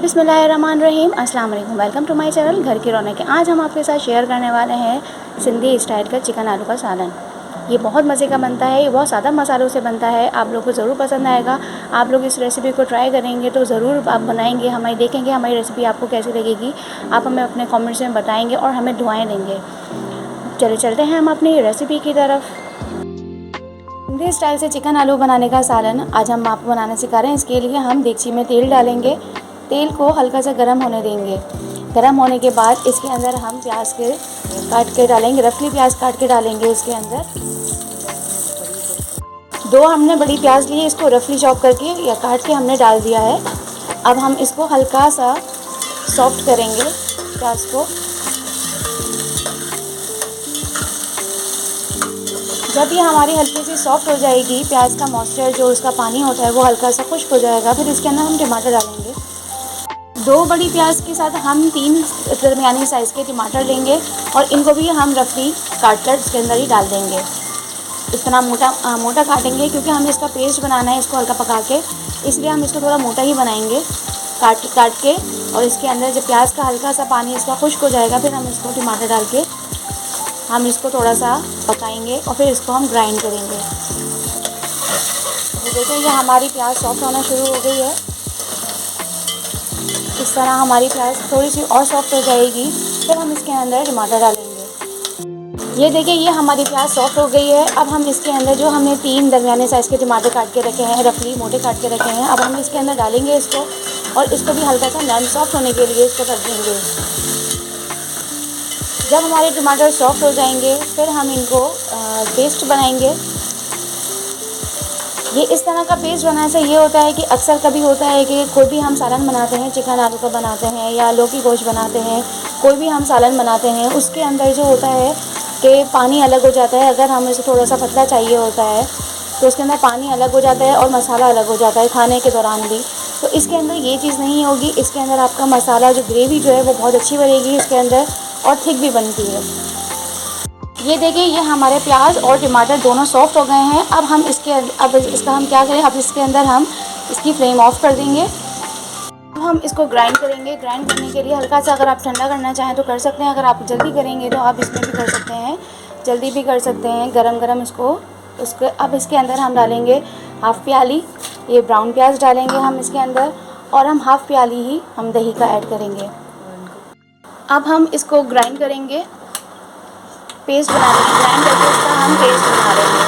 बिस्मिल्लाहिर्रहमानिर्रहीम, अस्सलाम वालेकुम। वेलकम टू माय चैनल घर की रौनक। आज हम आपके साथ शेयर करने वाले हैं सिंधी स्टाइल का चिकन आलू का सालन। ये बहुत मज़े का बनता है, ये बहुत सादा मसालों से बनता है। आप लोग को ज़रूर पसंद आएगा। आप लोग इस रेसिपी को ट्राई करेंगे तो ज़रूर आप बनाएंगे, हमारी देखेंगे हमारी रेसिपी आपको कैसी लगेगी। आप हमें अपने कमेंट्स में बताएंगे और हमें दुआएं देंगे। चलिए चलते हैं हम अपनी रेसिपी की तरफ। सिंधी स्टाइल से चिकन आलू बनाने का सालन आज हम आपको बनाना सिखा रहे हैं। इसके लिए हम देगची में तेल डालेंगे। तेल को हल्का सा गर्म होने देंगे। गर्म होने के बाद इसके अंदर हम प्याज के काट के डालेंगे। रफली प्याज काट के डालेंगे इसके अंदर। दो हमने बड़ी प्याज ली है, इसको रफली चॉप करके या काट के हमने डाल दिया है। अब हम इसको हल्का सा सॉफ्ट करेंगे प्याज को। जब ये हमारी हल्की सी सॉफ्ट हो जाएगी, प्याज का मॉइस्चर जो उसका पानी होता है वो हल्का सा खुश्क हो जाएगा, फिर इसके अंदर हम टमाटर डालेंगे। दो बड़ी प्याज के साथ हम 3 दरमियानी साइज़ के टमाटर लेंगे और इनको भी हम रफली काट कर इसके अंदर ही डाल देंगे। इस तरह मोटा काटेंगे क्योंकि हमें इसका पेस्ट बनाना है, इसको हल्का पका के, इसलिए हम इसको थोड़ा मोटा ही बनाएंगे काट के। और इसके अंदर जब प्याज का हल्का सा पानी इसका खुश्क हो जाएगा, फिर हम इसको टमाटर डाल के हम इसको थोड़ा सा पकाएंगे और फिर इसको हम ग्राइंड करेंगे। तो देखिए ये हमारी प्याज सॉफ्ट होना शुरू हो गई है। इस तरह हमारी प्याज थोड़ी सी और सॉफ्ट हो जाएगी, फिर हम इसके अंदर टमाटर डालेंगे। ये देखिए ये हमारी प्याज सॉफ्ट हो गई है। अब हम इसके अंदर जो हमने 3 दरमियाने साइज़ के टमाटर काट के रखे हैं, रफली मोटे काट के रखे हैं, अब हम इसके अंदर डालेंगे इसको और इसको भी हल्का सा नरम सॉफ्ट होने के लिए इसको कर देंगे। जब हमारे टमाटर सॉफ्ट हो जाएंगे, फिर हम इनको पेस्ट बनाएंगे। ये इस तरह का पेस्ट बनाने से ये होता है कि अक्सर कभी होता है कि कोई भी हम सालन बनाते हैं, चिकन आलू का बनाते हैं या लौकी गोश्त बनाते हैं, कोई भी हम सालन बनाते हैं, उसके अंदर जो होता है कि पानी अलग हो जाता है। अगर हमें इसे थोड़ा सा पतला चाहिए होता है तो उसके अंदर पानी अलग हो जाता है और मसाला अलग हो जाता है खाने के दौरान भी। तो इसके अंदर ये चीज़ नहीं होगी। इसके अंदर आपका मसाला जो ग्रेवी जो है वो बहुत अच्छी बनेगी इसके अंदर और थिक भी बनती है। ये देखिए ये हमारे प्याज और टमाटर दोनों सॉफ्ट हो गए हैं। अब इसका हम क्या करें, अब इसके अंदर हम इसकी फ्लेम ऑफ कर देंगे। अब हम इसको ग्राइंड करेंगे। ग्राइंड करने के लिए हल्का सा अगर आप ठंडा करना चाहें तो कर सकते हैं, अगर आप जल्दी करेंगे तो आप इसमें भी कर सकते हैं, जल्दी भी कर सकते हैं गरम गरम इसको। अब इसके अंदर हम डालेंगे हाफ़ प्याली ये ब्राउन प्याज डालेंगे हम इसके अंदर, और हम हाफ़ प्याली ही हम दही का ऐड करेंगे। अब हम इसको ग्राइंड करेंगे, पेस्ट बना लेंगे। ग्राइंड करके इसका हम पेस्ट बना लेंगे।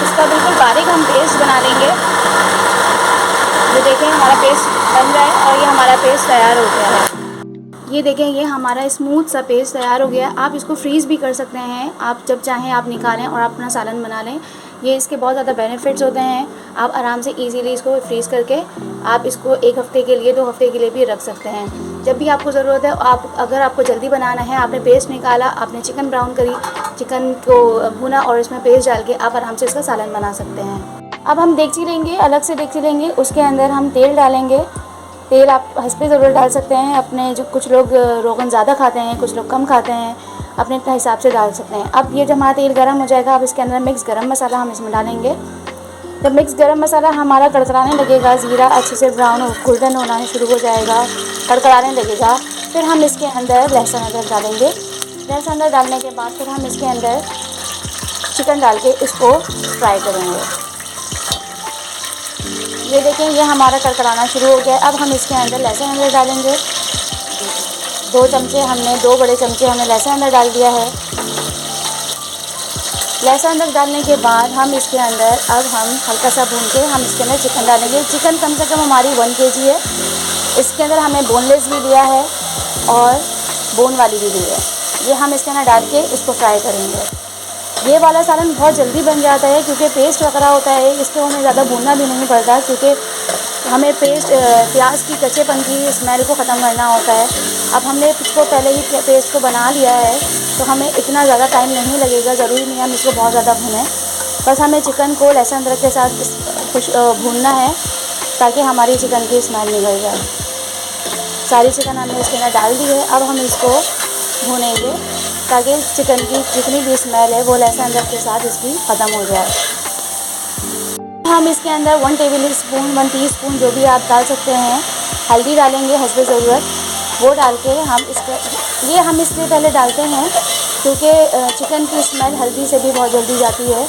इसका बिल्कुल बारीक हम पेस्ट बना लेंगे। ये देखें हमारा पेस्ट बन रहा है और ये हमारा पेस्ट तैयार हो गया है। ये देखें ये हमारा स्मूथ सा पेस्ट तैयार हो गया। आप इसको फ्रीज़ भी कर सकते हैं, आप जब चाहें आप निकालें और अपना सालन बना लें। ये इसके बहुत ज़्यादा बेनिफिट्स होते हैं। आप आराम से इजीली इसको फ्रीज़ करके आप इसको 1 हफ़्ते के लिए 2 हफ़्ते के लिए भी रख सकते हैं। जब भी आपको ज़रूरत है, अगर आपको जल्दी बनाना है, आपने पेस्ट निकाला, आपने चिकन ब्राउन करी, चिकन को भुना और इसमें पेस्ट डाल के आप आराम से इसका सालन बना सकते हैं। अब हम देगची लेंगे, अलग से देगची लेंगे, उसके अंदर हम तेल डालेंगे। तेल आप हंसपे ज़रूर डाल सकते हैं, अपने जो कुछ लोग रोगन ज़्यादा खाते हैं, कुछ लोग कम खाते हैं, अपने हिसाब से डाल सकते हैं। अब ये जब हमारा तेल गर्म हो जाएगा, अब इसके अंदर मिक्स गरम मसाला हम इसमें डालेंगे। जब मिक्स गरम मसाला हमारा कड़कड़ाने लगेगा, ज़ीरा अच्छे से ब्राउन और गोल्डन होना शुरू हो जाएगा, कड़कड़ाने लगेगा, फिर हम इसके अंदर लहसुन अदरक डालेंगे। लहसुन अदरक डालने के बाद फिर हम इसके अंदर चिकन डाल के इसको फ्राई करेंगे। ये देखें ये हमारा कड़कड़ाना शुरू हो गया। अब हम इसके अंदर लहसुन अदरक डालेंगे। 2 बड़े चमचे हमने लहसुन अदरक डाल दिया है। लहसुन अदरक डालने के बाद हम इसके अंदर अब हम हल्का सा भून के हम इसके अंदर चिकन डालेंगे। चिकन कम से कम हमारी 1 kg है। इसके अंदर हमने बोनलेस भी लिया है और बोन वाली भी ली है। ये हम इसके अंदर डाल के इसको फ्राई करेंगे। ये वाला सालन बहुत जल्दी बन जाता है क्योंकि पेस्ट वगैरह होता है, इसको हमें ज़्यादा भूनना भी नहीं पड़ता क्योंकि हमें प्याज की कच्चेपन की स्मेल को ख़त्म करना होता है। अब हमने इसको पहले ही पेस्ट को बना लिया है तो हमें इतना ज़्यादा टाइम नहीं लगेगा। ज़रूरी नहीं हम इसको बहुत ज़्यादा भुनें, बस हमें चिकन को लहसुन अदरक के साथ कुछ भूनना है ताकि हमारी चिकन की स्मेल निकल जाए। सारी चिकन हमने इसके अंदर डाल दी है। अब हम इसको भूनेंगे ताकि चिकन की जितनी भी स्मेल है वो लहसुन अदरक के साथ इसकी ख़त्म हो जाए। हम इसके अंदर 1 टेबल स्पून 1 टीस्पून जो भी आप डाल सकते हैं हल्दी डालेंगे हस्बे ज़रूरत। वो डाल के हम इसलिए पहले डालते हैं क्योंकि चिकन की स्मेल हल्दी से भी बहुत जल्दी जाती है।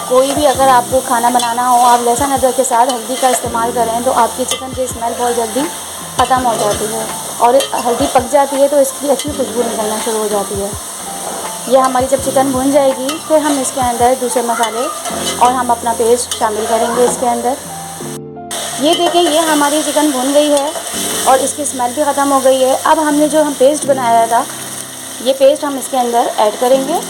कोई भी अगर आपको खाना बनाना हो, आप लहसुन अदरक के साथ हल्दी का इस्तेमाल करें तो आपकी चिकन की स्मेल बहुत जल्दी ख़त्म हो जाती है और हल्दी पक जाती है तो इसकी अच्छी खुशबू निकलना शुरू हो जाती है। ये हमारी जब चिकन भुन जाएगी फिर हम इसके अंदर दूसरे मसाले और हम अपना पेस्ट शामिल करेंगे इसके अंदर। ये देखें, ये हमारी चिकन भुन गई है और इसकी स्मेल भी ख़त्म हो गई है। अब हमने जो हम पेस्ट बनाया था, ये पेस्ट हम इसके अंदर ऐड करेंगे।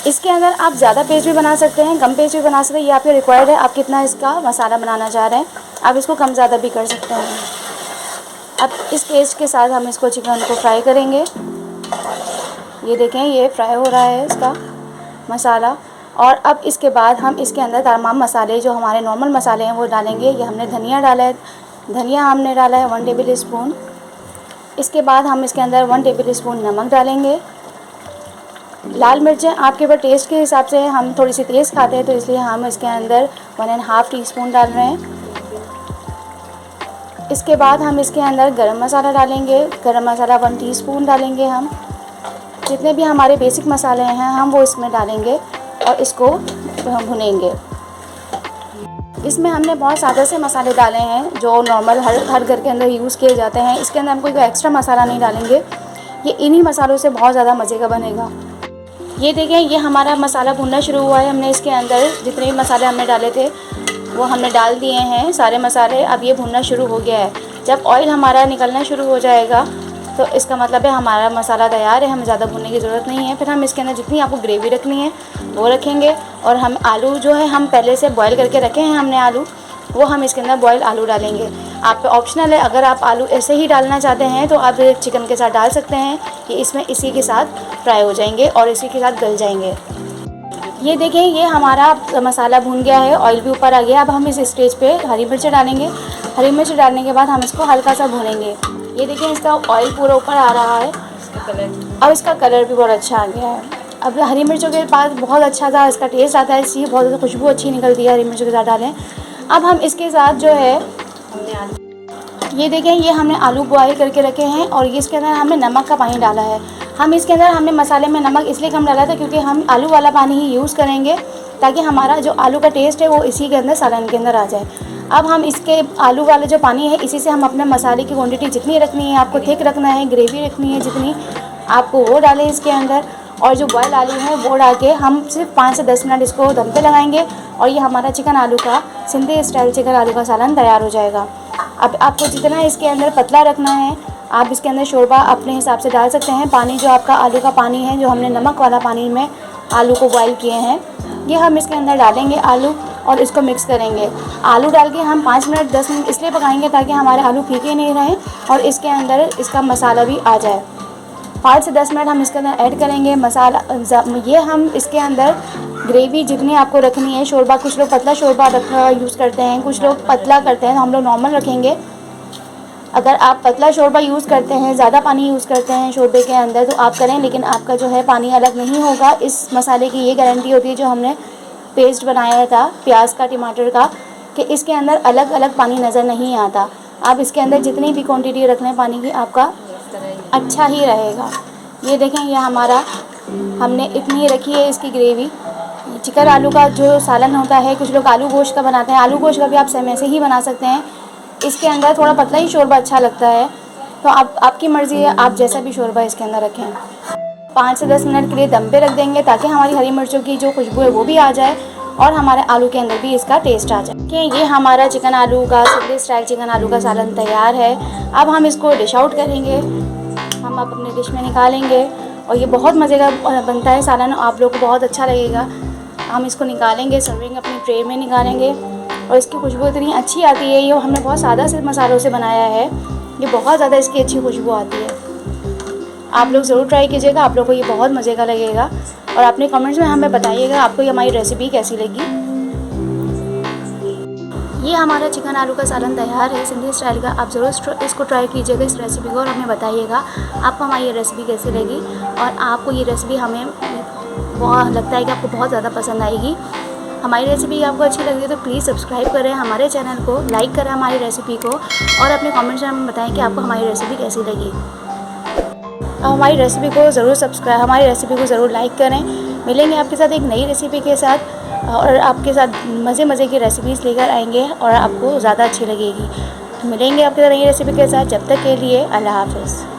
इसके अंदर आप ज़्यादा पेस्ट भी बना सकते हैं, कम पेस्ट भी बना सकते हैं, ये आपके रिक्वायर्ड है, आप कितना इसका मसाला बनाना चाह रहे हैं, आप इसको कम ज़्यादा भी कर सकते हैं। अब इस पेस्ट के साथ हम इसको चिकन को फ्राई करेंगे। ये देखें, ये फ्राई हो रहा है इसका मसाला। और अब इसके बाद हम इसके अंदर तमाम मसाले जो हमारे नॉर्मल मसाले हैं वो डालेंगे। ये हमने धनिया डाला है, धनिया हमने डाला है 1 टेबल स्पून। इसके बाद हम इसके अंदर 1 टेबल स्पून नमक डालेंगे। लाल मिर्चें आपके ऊपर टेस्ट के हिसाब से, हम थोड़ी सी तेज़ खाते हैं तो इसलिए हम इसके अंदर 1.5 टीस्पून डाल रहे हैं। इसके बाद हम इसके अंदर गरम मसाला डालेंगे। गरम मसाला 1 टीस्पून डालेंगे हम। जितने भी हमारे बेसिक मसाले हैं हम वो इसमें डालेंगे और इसको भुनेंगे। इसमें हमने बहुत सादा से मसाले डाले हैं जो नॉर्मल हर घर के अंदर यूज़ किए जाते हैं। इसके अंदर हम कोई एक्स्ट्रा मसाला नहीं डालेंगे, ये इन्हीं मसालों से बहुत ज़्यादा मज़े का बनेगा। ये देखें, ये हमारा मसाला भुनना शुरू हुआ है। हमने इसके अंदर जितने भी मसाले हमने डाले थे वो हमने डाल दिए हैं सारे मसाले। अब ये भुनना शुरू हो गया है। जब ऑयल हमारा निकलना शुरू हो जाएगा तो इसका मतलब है हमारा मसाला तैयार है, हमें ज़्यादा भुनने की ज़रूरत नहीं है। फिर हम इसके अंदर जितनी आपको ग्रेवी रखनी है वो रखेंगे और हम आलू जो है हम पहले से बॉयल करके रखे हैं हमने आलू, वो हम इसके अंदर बॉयल आलू डालेंगे। आप पे ऑप्शनल है, अगर आप आलू ऐसे ही डालना चाहते हैं तो आप चिकन के साथ डाल सकते हैं कि इसमें इसी के साथ फ्राई हो जाएंगे और इसी के साथ गल जाएंगे। ये देखें, ये हमारा मसाला भुन गया है, ऑयल भी ऊपर आ गया। अब हम इस स्टेज पे हरी मिर्च डालेंगे। हरी मिर्च डालने के बाद हम इसको हल्का सा भूनेंगे। ये देखें, इसका ऑयल पूरा ऊपर आ रहा है और इसका कलर भी बहुत अच्छा आ गया है। अब हरी मिर्चों के बाद बहुत अच्छा था, इसका टेस्ट आता है, इसलिए बहुत ज़्यादा खुशबू अच्छी निकलती है हरी मिर्चों के साथ डालें। अब हम इसके साथ जो है ये देखें, ये हमने आलू बॉयल करके रखे हैं और ये इसके अंदर हमने नमक का पानी डाला है। हम इसके अंदर हमने मसाले में नमक इसलिए कम डाला था क्योंकि हम आलू वाला पानी ही यूज़ करेंगे ताकि हमारा जो आलू का टेस्ट है वो इसी के अंदर सालन के अंदर आ जाए। अब हम इसके आलू वाला जो पानी है इसी से हम अपने मसाले की क्वांटिटी जितनी रखनी है, आपको थिक रखना है, ग्रेवी रखनी है जितनी, आपको वो डालें इसके अंदर। और जो बॉयल आलू है वो डाल के हम सिर्फ 5 से 10 मिनट इसको दम पे लगाएंगे और ये हमारा चिकन आलू का सिंधी स्टाइल चिकन आलू का सालन तैयार हो जाएगा। अब आपको जितना इसके अंदर पतला रखना है आप इसके अंदर शोरबा अपने हिसाब से डाल सकते हैं। पानी जो आपका आलू का पानी है, जो हमने नमक वाला पानी में आलू को बॉयल किए हैं, ये हम इसके अंदर डालेंगे आलू और इसको मिक्स करेंगे। आलू डाल के हम 5 मिनट 10 मिनट इसलिए पकाएंगे ताकि हमारे आलू फीके नहीं रहें और इसके अंदर इसका मसाला भी आ जाए। 5 से 10 मिनट हम इसके अंदर ऐड करेंगे मसाला। ये हम इसके अंदर ग्रेवी जितनी आपको रखनी है, शोरबा कुछ लोग पतला शोरबा यूज़ करते हैं, कुछ लोग पतला करते हैं, तो हम लोग नॉर्मल रखेंगे। अगर आप पतला शोरबा यूज़ करते हैं, ज़्यादा पानी यूज़ करते हैं शोरबे के अंदर तो आप करें, लेकिन आपका जो है पानी अलग नहीं होगा। इस मसाले की ये गारंटी होती है जो हमने पेस्ट बनाया था प्याज का, टमाटर का, कि इसके अंदर अलग अलग पानी नज़र नहीं आता। आप इसके अंदर जितनी भी क्वांटिटी रख लें पानी की आपका अच्छा ही रहेगा। ये देखें, ये हमारा हमने इतनी रखी है इसकी ग्रेवी। चिकन आलू का जो सालन होता है, कुछ लोग आलू गोश्त का बनाते हैं, आलू गोश्त का भी आप सेम ऐसे ही बना सकते हैं। इसके अंदर थोड़ा पतला ही शोरबा अच्छा लगता है, तो आपकी मर्ज़ी है, आप जैसा भी शोरबा इसके अंदर रखें। 5 से 10 मिनट के लिए दम पे रख देंगे ताकि हमारी हरी मिर्चों की जो खुशबू है वो भी आ जाए और हमारे आलू के अंदर भी इसका टेस्ट आ जाए। कि ये हमारा चिकन आलू का सिंधी स्टाइल चिकन आलू का सालन तैयार है। अब हम इसको डिश आउट करेंगे, हम अपने डिश में निकालेंगे और ये बहुत मज़े का बनता है सालन, आप लोग को बहुत अच्छा लगेगा। हम इसको निकालेंगे, सर्विंग अपनी ट्रे में निकालेंगे और इसकी खुशबू इतनी अच्छी आती है। ये हमने बहुत सादा से मसालों से बनाया है, ये बहुत ज़्यादा इसकी अच्छी खुशबू आती है। आप लोग ज़रूर ट्राई कीजिएगा, आप लोग को ये बहुत मज़े का लगेगा और अपने कमेंट्स में हमें बताइएगा आपको ये हमारी रेसिपी कैसी लगी। ये हमारा चिकन आलू का सालन तैयार है सिंधी स्टाइल का। आप ज़रूर इसको ट्राई कीजिएगा इस रेसिपी को और हमें बताइएगा आपको हमारी ये रेसिपी कैसी लगी और आपको ये रेसिपी हमें बहुत लगता है कि आपको बहुत ज़्यादा पसंद आएगी। हमारी रेसिपी आपको अच्छी लगी तो प्लीज़ सब्सक्राइब करें हमारे चैनल को, लाइक करें हमारी रेसिपी को और अपने कमेंट्स में बताएं कि आपको हमारी रेसिपी कैसी लगी। हमारी रेसिपी को ज़रूर लाइक करें। मिलेंगे आपके साथ एक नई रेसिपी के साथ और आपके साथ मज़े की रेसिपीज़ लेकर आएंगे और आपको ज़्यादा अच्छी लगेगी। मिलेंगे आपके साथ नई रेसिपी के साथ, जब तक के लिए अल्लाह हाफ़िज़।